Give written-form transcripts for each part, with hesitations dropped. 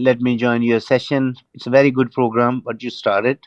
let me join your session. It's a very good program what you started.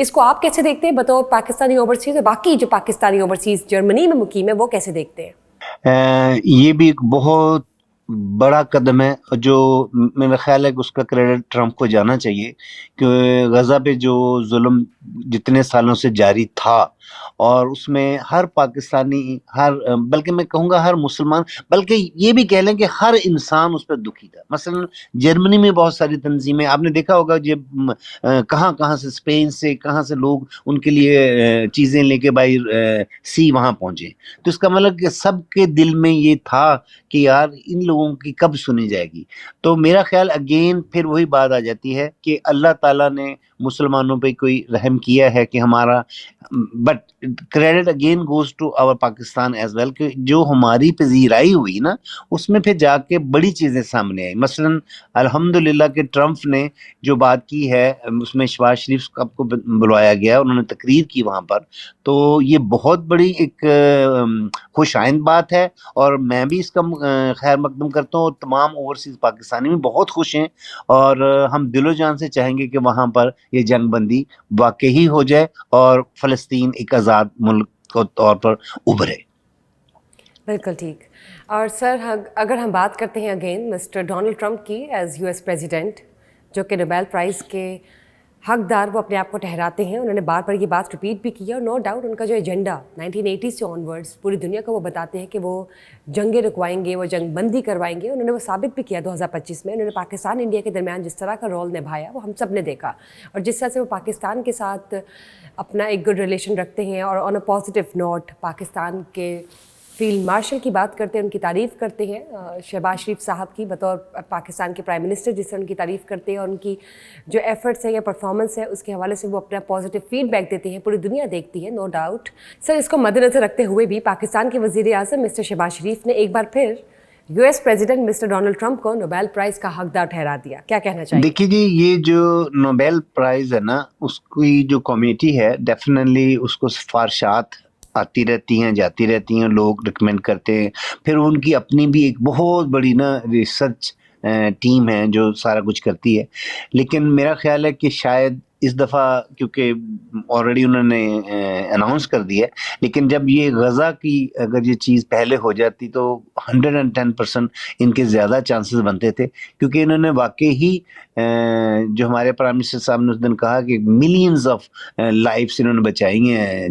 اس کو آپ کیسے دیکھتے ہیں بطور پاکستانی اوورسیز، اور باقی جو پاکستانی اوورسیز جرمنی میں مقیم ہے وہ کیسے دیکھتے ہیں؟ یہ بھی ایک بہت بڑا قدم ہے جو میرا خیال ہے کہ اس کا کریڈٹ ٹرمپ کو جانا چاہیے، کہ غزہ پہ جو ظلم جتنے سالوں سے جاری تھا اور اس میں ہر پاکستانی، بلکہ میں کہوں گا ہر مسلمان، بلکہ یہ بھی کہہ لیں کہ ہر انسان اس پہ دکھی تھا۔ مثلا جرمنی میں بہت ساری تنظیمیں، آپ نے دیکھا ہوگا جب کہاں کہاں سے، اسپین سے کہاں سے لوگ ان کے لیے چیزیں لے کے بائی سی وہاں پہنچے، تو اس کا مطلب کہ سب کے دل میں یہ تھا کہ یار ان لوگوں کی کب سنی جائے گی۔ تو میرا خیال اگین پھر وہی بات آ جاتی ہے کہ اللہ تعالیٰ نے مسلمانوں پہ کوئی رحم کیا ہے کہ ہمارا، but credit again goes to our Pakistan as well, کہ جو ہماری پذیرائی ہوئی نا اس میں پھر جا کے بڑی چیزیں سامنے آئی۔ مثلا الحمدللہ کہ ٹرمپ نے جو بات کی ہے اس میں شہباز شریف صاحب کو بلوایا گیا، انہوں نے تقریر کی وہاں پر، تو یہ بہت بڑی ایک خوش آئند بات ہے، اور میں بھی اس کا خیر مقدم کرتا ہوں، اور تمام اوورسیز پاکستانی بھی بہت خوش ہیں، اور ہم دل و جان سے چاہیں گے کہ وہاں پر یہ جنگ بندی واقعی ہو جائے اور فلسطین ایک آزاد ملک کے طور پر ابھرے۔ بالکل ٹھیک۔ اور سر اگر ہم بات کرتے ہیں اگین مسٹر ڈونلڈ ٹرمپ کی ایز US پریزیڈنٹ، جو کہ نوبیل پرائز کے حقدار وہ اپنے آپ کو ٹھہراتے ہیں، انہوں نے بار بار یہ بات ریپیٹ بھی کی ہے، اور نو ڈاؤٹ ان کا جو ایجنڈا 1980 سے آنورڈس پوری دنیا کو وہ بتاتے ہیں کہ وہ جنگیں رکوائیں گے، وہ جنگ بندی کروائیں گے۔ انہوں نے وہ ثابت بھی کیا 2025 میں، انہوں نے پاکستان انڈیا کے درمیان جس طرح کا رول نبھایا وہ ہم سب نے دیکھا، اور جس طرح سے وہ پاکستان کے ساتھ اپنا ایک گڈ ریلیشن رکھتے ہیں، اور آن اے پازیٹیو نوٹ پاکستان کے فیلڈ مارشل کی بات کرتے ہیں، ان کی تعریف کرتے ہیں، شہباز شریف صاحب کی بطور پاکستان کے پرائم منسٹر جس سے ان کی تعریف کرتے ہیں، اور ان کی جو ایفرٹس ہیں یا پرفارمنس ہے اس کے حوالے سے وہ اپنا پازیٹیو فیڈ بیک دیتے ہیں، پوری دنیا دیکھتی ہے، نو ڈاؤٹ۔ سر اس کو مد نظر رکھتے ہوئے بھی پاکستان کے وزیر اعظم مسٹر شہباز شریف نے ایک بار پھر US president mister Donald Trump کو نوبیل پرائز کا حقدار ٹھہرا دیا، کیا کہنا چاہیے؟ دیکھیے جی، یہ جو نوبیل پرائز ہے نا، اس کی جو کمیٹی ہے ڈیفینیٹلی اس کو سفارشات آتی رہتی ہیں، جاتی رہتی ہیں، لوگ ریکمینڈ کرتے ہیں، پھر ان کی اپنی بھی ایک بہت بڑی نا ریسرچ ٹیم ہے جو سارا کچھ کرتی ہے، لیکن میرا خیال ہے کہ شاید اس دفعہ کیونکہ آلریڈی انہوں نے اناؤنس کر دیا ہے، لیکن جب یہ غزہ کی اگر یہ چیز پہلے ہو جاتی تو 110% ان کے زیادہ چانسز بنتے تھے، کیونکہ انہوں نے واقعی ہی جو ہمارے پرائم منسٹر صاحب نے اس دن کہا کہ ملینز آف لائفس انہوں نے بچائی ہیں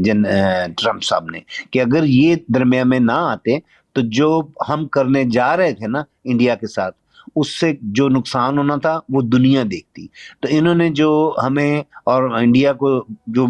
ٹرمپ صاحب نے، کہ اگر یہ درمیان میں نہ آتے تو جو ہم کرنے جا رہے تھے نا انڈیا کے ساتھ، اس سے جو نقصان ہونا تھا وہ دنیا دیکھتی۔ تو انہوں نے جو ہمیں اور انڈیا کو جو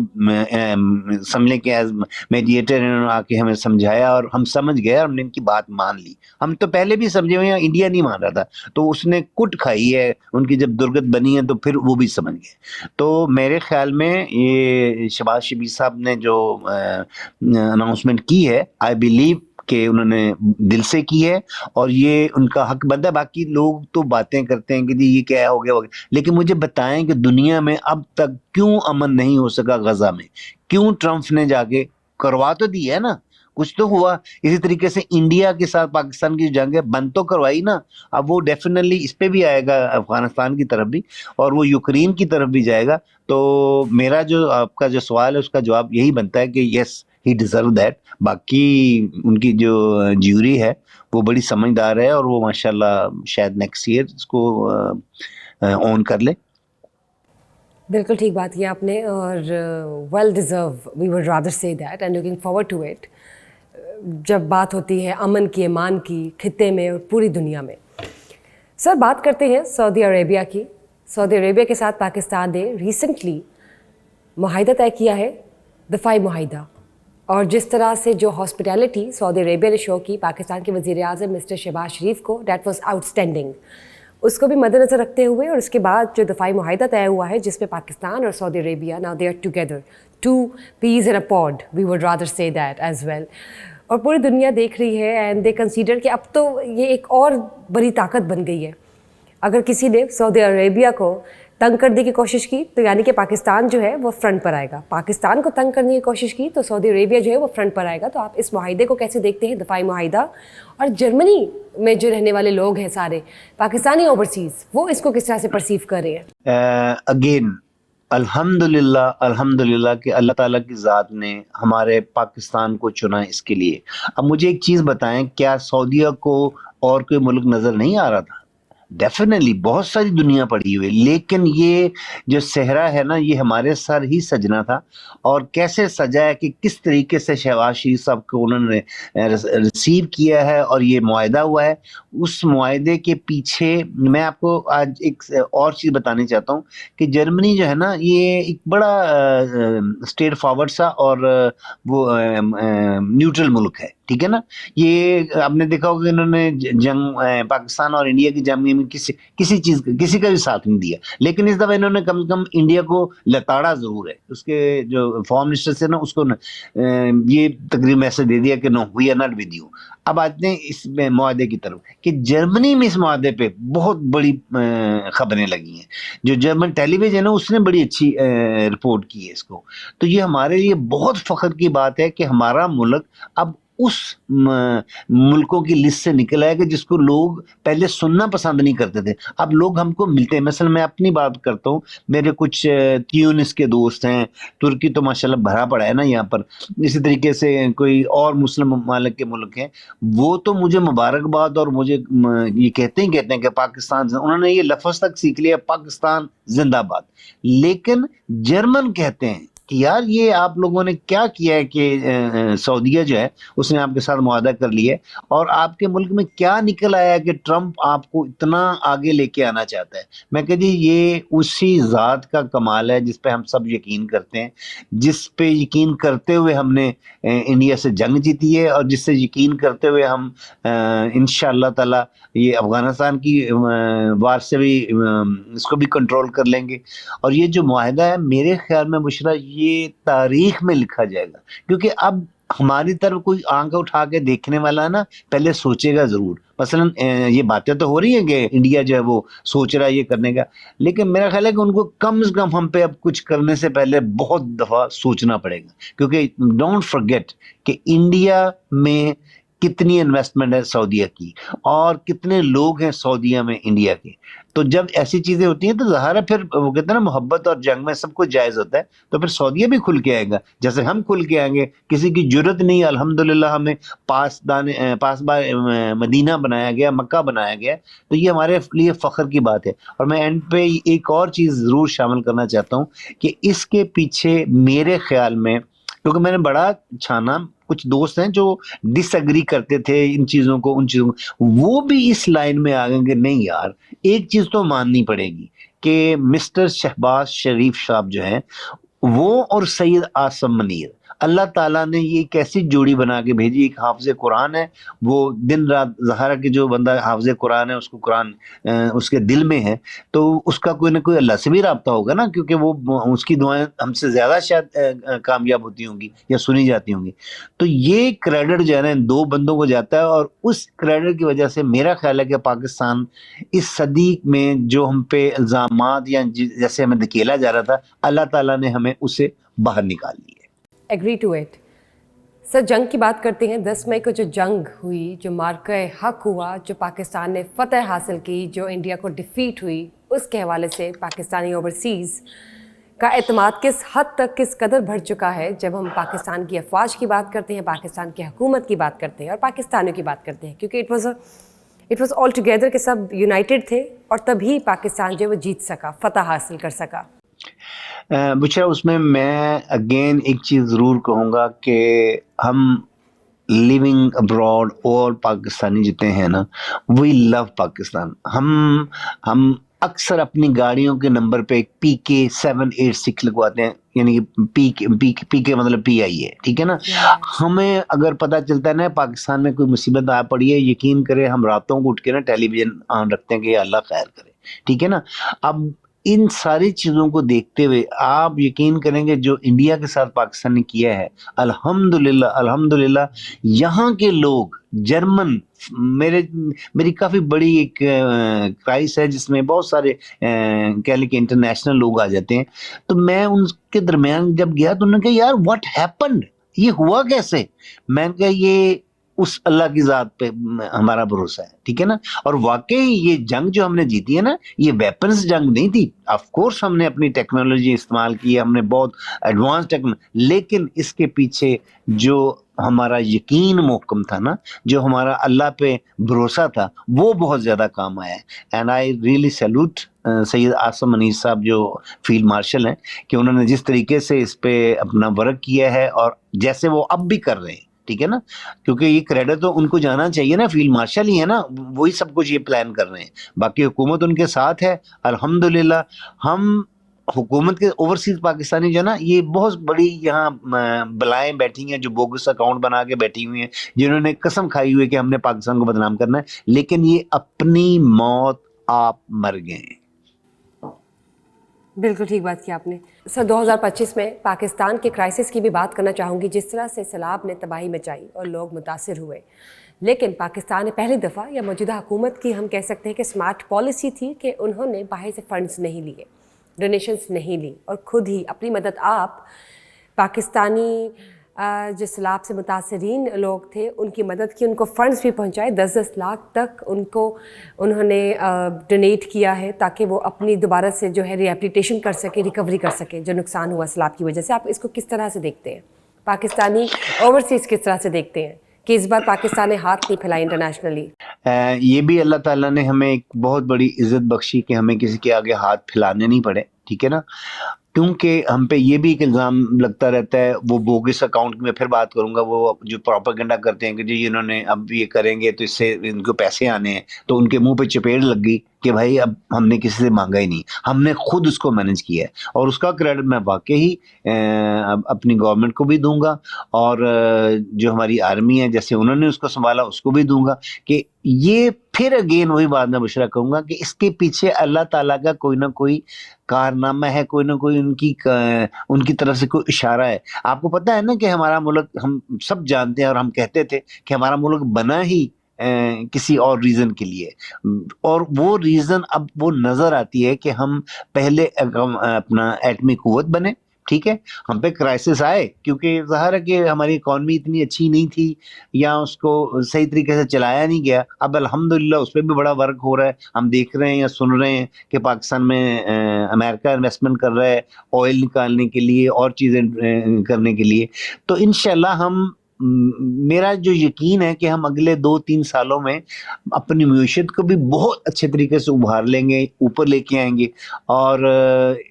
سمجھنے کے ایز میڈیٹر انہوں نے آ کے ہمیں سمجھایا، اور ہم سمجھ گئے، ہم نے ان کی بات مان لی۔ ہم تو پہلے بھی سمجھے ہوئے ہیں، انڈیا نہیں مان رہا تھا، تو اس نے کٹ کھائی ہے ان کی جب درگت بنی ہے، تو پھر وہ بھی سمجھ گئے۔ تو میرے خیال میں یہ شہباز شریف صاحب نے جو اناؤنسمنٹ کی ہے، آئی بلیو کہ انہوں نے دل سے کی ہے، اور یہ ان کا حق بنتا ہے۔ باقی لوگ تو باتیں کرتے ہیں کہ جی یہ کیا ہو گیا، لیکن مجھے بتائیں کہ دنیا میں اب تک کیوں امن نہیں ہو سکا غزہ میں؟ کیوں ٹرمپ نے جا کے کروا تو دی ہے نا، کچھ تو ہوا۔ اسی طریقے سے انڈیا کے ساتھ پاکستان کی جنگ ہے، بند تو کروائی نا، اب وہ ڈیفینیٹلی اس پہ بھی آئے گا، افغانستان کی طرف بھی، اور وہ یوکرین کی طرف بھی جائے گا۔ تو میرا جو آپ کا جو سوال ہے اس کا جواب یہی بنتا ہے کہ یس ہی ڈیزرو دیٹ۔ باقی ان کی جو جیوری ہے وہ بڑی سمجھدار ہے، اور وہ ماشاءاللہ شاید نیکسٹ ایئر اس کو اون کر لے۔ بالکل ٹھیک بات کی آپ نے، اور well deserved, we would rather say that and looking forward to it. جب بات ہوتی ہے امن کی، ایمان کی، خطے میں اور پوری دنیا میں، سر بات کرتے ہیں سعودی عربیہ کی۔ سعودی عربیہ کے ساتھ پاکستان نے ریسنٹلی معاہدہ طے کیا ہے، دفاعی معاہدہ، اور جس طرح سے جو ہاسپٹیلٹی سعودی عربیہ نے شو کی پاکستان کے وزیر اعظم مسٹر شہباز شریف کو، دیٹ واز آؤٹ اسٹینڈنگ۔ اس کو بھی مد نظر رکھتے ہوئے، اور اس کے بعد جو دفاعی معاہدہ طے ہوا ہے جس میں پاکستان اور Saudi Arabia now they are together, two peas in a pod, we would rather say that as well, اور پوری دنیا دیکھ رہی ہے اینڈ دے کنسیڈر کہ اب تو یہ ایک اور بڑی طاقت بن گئی ہے۔ اگر کسی نے سعودی عربیہ کو تنگ کرنے کی کوشش کی تو یعنی کہ پاکستان جو ہے وہ فرنٹ پر آئے گا، پاکستان کو تنگ کرنے کی کوشش کی تو سعودی عربیہ جو ہے وہ فرنٹ پر آئے گا۔ تو آپ اس معاہدے کو کیسے دیکھتے ہیں، دفاعی معاہدہ، اور جرمنی میں جو رہنے والے لوگ ہیں سارے پاکستانی اوورسیز، وہ اس کو کس طرح سے پرسیو کر رہے ہیں؟ اگین الحمدللہ کہ اللہ تعالیٰ کی ذات نے ہمارے پاکستان کو چنا اس کے لیے. اب مجھے ایک چیز بتائیں, کیا سعودیہ کو اور کوئی ملک نظر نہیں آ رہا تھا؟ ڈیفینیٹلی بہت ساری دنیا پڑی ہوئی, لیکن یہ جو صحرا ہے نا, یہ ہمارے سر ہی سجنا تھا. اور کیسے سجا ہے کہ کس طریقے سے شہباز شریف صاحب کو انہوں نے ریسیو کیا ہے اور یہ معاہدہ ہوا ہے. اس معاہدے کے پیچھے میں آپ کو آج ایک اور چیز بتانی چاہتا ہوں کہ جرمنی جو ہے نا, یہ ایک بڑا اسٹیٹ فارورڈ سا اور وہ نیوٹرل ملک ہے, ٹھیک ہے نا. یہ آپ نے دیکھا ہوگا کہ انہوں نے جنگ پاکستان اور انڈیا کی جنگ میں کسی کا بھی ساتھ نہیں دیا, لیکن اس دفعہ انہوں نے کم سے کم انڈیا کو لتاڑا ضرور ہے. اس کے جو فارم منسٹر سے نا, اس کو یہ تقریباً میسج دے دیا کہ no we are not with you. اب آتے ہیں اس معاہدے کی طرف کہ جرمنی میں اس معاہدے پہ بہت بڑی خبریں لگی ہیں. جو جرمن ٹیلی ویژن ہے نا, اس نے بڑی اچھی رپورٹ کی ہے اس کو. تو یہ ہمارے لیے بہت فخر کی بات ہے کہ ہمارا ملک اب اس ملکوں کی لسٹ سے نکل آئے گا جس کو لوگ پہلے سننا پسند نہیں کرتے تھے. اب لوگ ہم کو ملتے ہیں. مثلا میں اپنی بات کرتا ہوں, میرے کچھ تیونس کے دوست ہیں, ترکی تو ماشاءاللہ بھرا پڑا ہے نا یہاں پر, اسی طریقے سے کوئی اور مسلم ممالک کے ملک ہیں, وہ تو مجھے مبارکباد اور مجھے یہ کہتے ہیں کہ پاکستان, انہوں نے یہ لفظ تک سیکھ لیا, پاکستان زندہ باد. لیکن جرمن کہتے ہیں کہ یار یہ آپ لوگوں نے کیا کیا ہے کہ سعودیہ جو ہے اس نے آپ کے ساتھ معاہدہ کر لیا ہے, اور آپ کے ملک میں کیا نکل آیا ہے کہ ٹرمپ آپ کو اتنا آگے لے کے آنا چاہتا ہے. میں کہ جی یہ اسی ذات کا کمال ہے جس پہ ہم سب یقین کرتے ہیں, جس پہ یقین کرتے ہوئے ہم نے انڈیا سے جنگ جیتی ہے, اور جس سے یقین کرتے ہوئے ہم انشاءاللہ تعالی یہ افغانستان کی وار سے بھی اس کو بھی کنٹرول کر لیں گے. اور یہ جو معاہدہ ہے میرے خیال میں بشرا یہ تاریخ میں لکھا جائے گا, کیونکہ اب ہماری طرف کوئی آنکھ اٹھا کے دیکھنے والا ہے نا, پہلے سوچے گا ضرور. مثلا یہ باتیں تو ہو رہی ہیں کہ انڈیا جو ہے وہ سوچ رہا ہے یہ کرنے کا, لیکن میرا خیال ہے کہ ان کو کم از کم ہم پہ اب کچھ کرنے سے پہلے بہت دفعہ سوچنا پڑے گا. کیونکہ ڈونٹ فرگیٹ کہ انڈیا میں کتنی انویسٹمنٹ ہے سعودیہ کی, اور کتنے لوگ ہیں سعودیہ میں انڈیا کے. تو جب ایسی چیزیں ہوتی ہیں تو ظاہر ہے پھر وہ کہتے ہیں نا محبت اور جنگ میں سب کچھ جائز ہوتا ہے, تو پھر سعودیہ بھی کھل کے آئے گا جیسے ہم کھل کے آئیں گے. کسی کی جرت نہیں, الحمدللہ ہمیں پاس مدینہ بنایا گیا, مکہ بنایا گیا, تو یہ ہمارے لیے فخر کی بات ہے. اور میں اینڈ پہ ایک اور چیز ضرور شامل کرنا چاہتا ہوں کہ اس کے پیچھے میرے خیال میں, کیونکہ میں نے بڑا چھانا, کچھ دوست ہیں جو ڈس ایگری کرتے تھے ان چیزوں کو ان چیزوں کو, وہ بھی اس لائن میں آ گئے کہ نہیں یار ایک چیز تو ماننی پڑے گی کہ مسٹر شہباز شریف صاحب جو ہیں وہ اور سید آصم منیر, اللہ تعالیٰ نے یہ ایک ایسی جوڑی بنا کے بھیجی. ایک حافظ قرآن ہے, وہ دن رات ظاہر کہ جو بندہ حافظ قرآن ہے اس کو قرآن اس کے دل میں ہے, تو اس کا کوئی نہ کوئی اللہ سے بھی رابطہ ہوگا نا, کیونکہ وہ اس کی دعائیں ہم سے زیادہ شاید کامیاب ہوتی ہوں گی یا سنی جاتی ہوں گی. تو یہ کریڈٹ جو ہے نا ان دو بندوں کو جاتا ہے, اور اس کریڈٹ کی وجہ سے میرا خیال ہے کہ پاکستان اس صدی میں جو ہم پہ الزامات یا جیسے ہمیں دھکیلا جا رہا تھا, اللہ تعالیٰ نے ہمیں اسے باہر نکال لیا. Agree to it. سر جنگ کی بات کرتے ہیں. 10 مئی کو جو جنگ ہوئی, جو مارکہ حق ہوا, جو پاکستان نے فتح حاصل کی, جو انڈیا کو ڈیفیٹ ہوئی, اس کے حوالے سے پاکستانی اوورسیز کا اعتماد کس حد تک کس قدر بڑھ چکا ہے جب ہم پاکستان کی افواج کی بات کرتے ہیں, پاکستان کی حکومت کی بات کرتے ہیں اور پاکستانیوں کی بات کرتے ہیں, کیونکہ اٹ واز آل ٹوگیدر کہ سب یونائٹڈ تھے, اور تبھی پاکستان جو ہے وہ جیت سکا, فتح حاصل کر سکا. بچہ اس میں اگین ایک چیز ضرور کہوں گا کہ ہم لیونگ ابراڈ اور پاکستانی جتنے ہیں نا, وی لو پاکستان. ہم اکثر اپنی گاڑیوں کے نمبر پہ ایک PK786 لگواتے ہیں, یعنی کہ پی کے مطلب PI ہے, ٹھیک ہے نا. ہمیں اگر پتہ چلتا ہے نا پاکستان میں کوئی مصیبت آ پڑی ہے, یقین کرے ہم راتوں کو اٹھ کے نا ٹیلی ویژن آن رکھتے ہیں کہ یہ اللہ خیر کرے, ٹھیک ہے نا. اب ان ساری چیزوں کو دیکھتے ہوئے آپ یقین کریں گے جو انڈیا کے ساتھ پاکستان نے کیا ہے, الحمدللہ یہاں کے لوگ جرمن, میری کافی بڑی ایک کرائس ہے جس میں بہت سارے کہہ لیں کہ انٹرنیشنل لوگ آ جاتے ہیں, تو میں ان کے درمیان جب گیا تو انہوں نے کہا یار واٹ ہیپنڈ, یہ ہوا کیسے؟ میں نے کہا یہ اس اللہ کی ذات پہ ہمارا بھروسہ ہے, ٹھیک ہے نا. اور واقعی یہ جنگ جو ہم نے جیتی ہے نا, یہ ویپنز جنگ نہیں تھی. آف کورس ہم نے اپنی ٹیکنالوجی استعمال کی ہے, ہم نے بہت ایڈوانس لیکن اس کے پیچھے جو ہمارا یقین محکم تھا نا, جو ہمارا اللہ پہ بھروسہ تھا, وہ بہت زیادہ کام آیا ہے. And I really salute Syed Asim انیس صاحب جو فیلڈ مارشل ہیں, کہ انہوں نے جس طریقے سے اس پہ اپنا ورک کیا ہے, اور جیسے وہ اب بھی کر رہے ہیں, ٹھیک ہے نا, کیونکہ یہ کریڈٹ تو ان کو جانا چاہیے نا, فیلڈ مارشل ہی ہے نا, وہی سب کچھ یہ پلان کر رہے ہیں, باقی حکومت ان کے ساتھ ہے الحمدللہ. ہم حکومت کے اوورسیز پاکستانی جو ہے نا, یہ بہت بڑی یہاں بلائیں بیٹھی ہیں جو بوگس اکاؤنٹ بنا کے بیٹھی ہوئی ہیں, جنہوں نے قسم کھائی ہوئی ہے کہ ہم نے پاکستان کو بدنام کرنا ہے, لیکن یہ اپنی موت آپ مر گئے ہیں. بالکل ٹھیک بات کی آپ نے سر. 2025 میں پاکستان کے کرائسس کی بھی بات کرنا چاہوں گی. جس طرح سے سیلاب نے تباہی مچائی اور لوگ متاثر ہوئے, لیکن پاکستان نے پہلی دفعہ, یا موجودہ حکومت کی ہم کہہ سکتے ہیں کہ اسمارٹ پالیسی تھی کہ انہوں نے باہر سے فنڈز نہیں لیے, ڈونیشنز نہیں لی, اور خود ہی اپنی مدد آپ پاکستانی جو سیلاب سے متاثرین لوگ تھے ان کی مدد کی, ان کو فنڈز بھی پہنچائے. 10-10 لاکھ تک انہوں نے ڈونیٹ کیا ہے تاکہ وہ اپنی دوبارہ سے جو ہے ریہیبلیٹیشن کر سکے, ریکوری کر سکے جو نقصان ہوا سیلاب کی وجہ سے. آپ اس کو کس طرح سے دیکھتے ہیں؟ پاکستانی اوورسیز کس طرح سے دیکھتے ہیں کہ اس بار پاکستان نے ہاتھ نہیں پھیلائی انٹرنیشنلی؟ یہ بھی اللہ تعالیٰ نے ہمیں ایک بہت بڑی عزت بخشی کہ ہمیں کسی کے آگے ہاتھ پھیلانے نہیں پڑے, ٹھیک ہے نا. کیونکہ ہم پہ یہ بھی ایک الزام لگتا رہتا ہے, وہ بوگس اکاؤنٹ میں پھر بات کروں گا, وہ جو پروپیگنڈا کرتے ہیں کہ جی انہوں نے اب یہ کریں گے تو اس سے ان کو پیسے آنے ہیں, تو ان کے منہ پہ چپیڑ لگ گئی کہ بھائی اب ہم نے کسی سے مانگا ہی نہیں, ہم نے خود اس کو مینج کیا ہے. اور اس کا کریڈٹ میں واقعی اپنی گورنمنٹ کو بھی دوں گا, اور جو ہماری آرمی ہے جیسے انہوں نے اس کو سنبھالا اس کو بھی دوں گا. کہ یہ پھر اگین وہی بات میں بشرا کہوں گا کہ اس کے پیچھے اللہ تعالیٰ کا کوئی نہ کوئی کارنامہ ہے, کوئی نہ کوئی ان کی طرف سے کوئی اشارہ ہے. آپ کو پتہ ہے نا کہ ہمارا ملک, ہم سب جانتے ہیں اور ہم کہتے تھے کہ ہمارا ملک بنا ہی کسی اور ریزن کے لیے, اور وہ ریزن اب وہ نظر آتی ہے کہ ہم پہلے اپنا ایٹمی قوت بنے, ٹھیک ہے. ہم پہ کرائسس آئے کیونکہ ظاہر ہے کہ ہماری اکانومی اتنی اچھی نہیں تھی, یا اس کو صحیح طریقے سے چلایا نہیں گیا. اب الحمدللہ اس پہ بھی بڑا ورک ہو رہا ہے, ہم دیکھ رہے ہیں یا سن رہے ہیں کہ پاکستان میں امریکہ انویسٹمنٹ کر رہا ہے آئل نکالنے کے لیے اور چیزیں کرنے کے لیے. تو انشاءاللہ میرا جو یقین ہے کہ ہم اگلے 2-3 سالوں میں اپنی معیشت کو بھی بہت اچھے طریقے سے ابھار لیں گے, اوپر لے کے آئیں گے, اور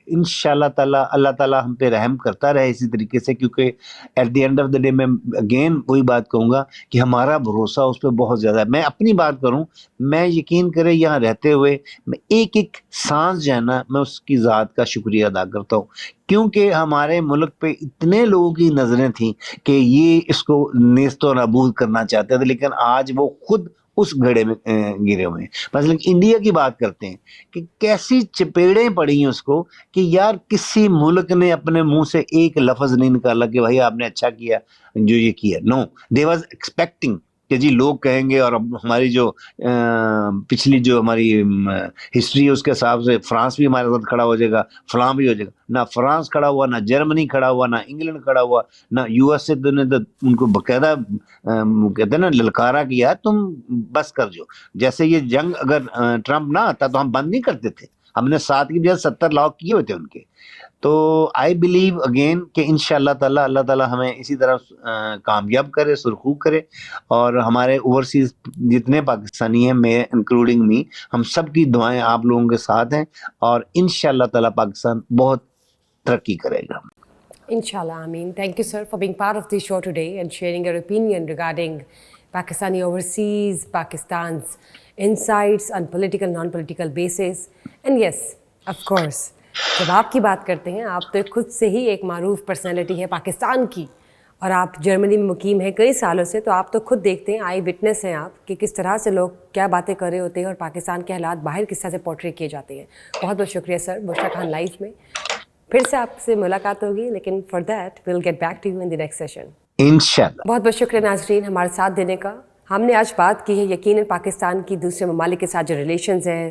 انشاءاللہ تعالیٰ اللہ تعالیٰ ہم پہ رحم کرتا رہے اسی طریقے سے. کیونکہ at the end of the day میں اگین وہی بات کہوں گا کہ ہمارا بھروسہ اس پہ بہت زیادہ ہے. میں اپنی بات کروں, میں یقین کرے یہاں رہتے ہوئے میں ایک سانس جو ہے نا, میں اس کی ذات کا شکریہ ادا کرتا ہوں, کیونکہ ہمارے ملک پہ اتنے لوگوں کی نظریں تھیں کہ یہ اس کو نیست و نابود کرنا چاہتے تھے, لیکن آج وہ خود اس گھڑے میں گرے ہوئے ہیں. مثلا انڈیا کی بات کرتے ہیں کہ کیسی چپیڑیں پڑی ہیں اس کو, کہ یار کسی ملک نے اپنے منہ سے ایک لفظ نہیں نکالا کہ بھائی آپ نے اچھا کیا جو یہ کیا. نو, دے واز ایکسپیکٹنگ کہ جی لوگ کہیں گے, اور اب ہماری جو پچھلی جو ہماری ہسٹری ہے اس کے حساب سے فرانس بھی ہمارے ساتھ کھڑا ہو جائے گا, فلاں بھی ہو جائے گا. نہ فرانس کھڑا ہوا, نہ جرمنی کھڑا ہوا, نہ انگلینڈ کھڑا ہوا, نہ یو ایس سے ان کو باقاعدہ کہتے ہیں نا للکارا کیا تم بس کر جو. جیسے یہ جنگ اگر ٹرمپ نہ آتا تو ہم بند نہیں کرتے تھے, ہم نے 7 کی بجائے 70 لاک کیے ہوئے تھے ان کے. تو آئی بلیو اگین کہ انشاءاللہ تعالیٰ اللہ تعالیٰ ہمیں اسی طرح کامیاب کرے, سرخو کرے, اور ہمارے اوورسیز جتنے پاکستانی ہیں, میں انکلوڈنگ می, ہم سب کی دعائیں آپ لوگوں کے ساتھ ہیں, اور انشاءاللہ تعالیٰ پاکستان بہت ترقی کرے گا. Inshallah, Ameen. Thank you, sir, for being part of the show today and sharing your opinion regarding Pakistani overseas, Pakistan's insights on political, non-political basis. And yes, of course, جب آپ کی بات کرتے ہیں, آپ تو خود سے ہی ایک معروف پرسنالٹی ہے پاکستان کی, اور آپ جرمنی میں مقیم ہیں کئی سالوں سے, تو آپ تو خود دیکھتے ہیں, آئی وٹنس ہیں آپ کہ کس طرح سے لوگ کیا باتیں کر رہے ہوتے ہیں اور پاکستان کے حالات باہر کس طرح سے پورٹری کیے جاتے ہیں. بہت بہت شکریہ سر. بشرا خان لائف میں پھر سے آپ سے ملاقات ہوگی, لیکن for that we'll get back to you in the next session انشاءاللہ. بہت بہت شکریہ ناظرین ہمارے ساتھ دینے کا. ہم نے آج بات کی ہے یقیناً پاکستان کی دوسرے ممالک کے ساتھ جو ریلیشنز ہیں,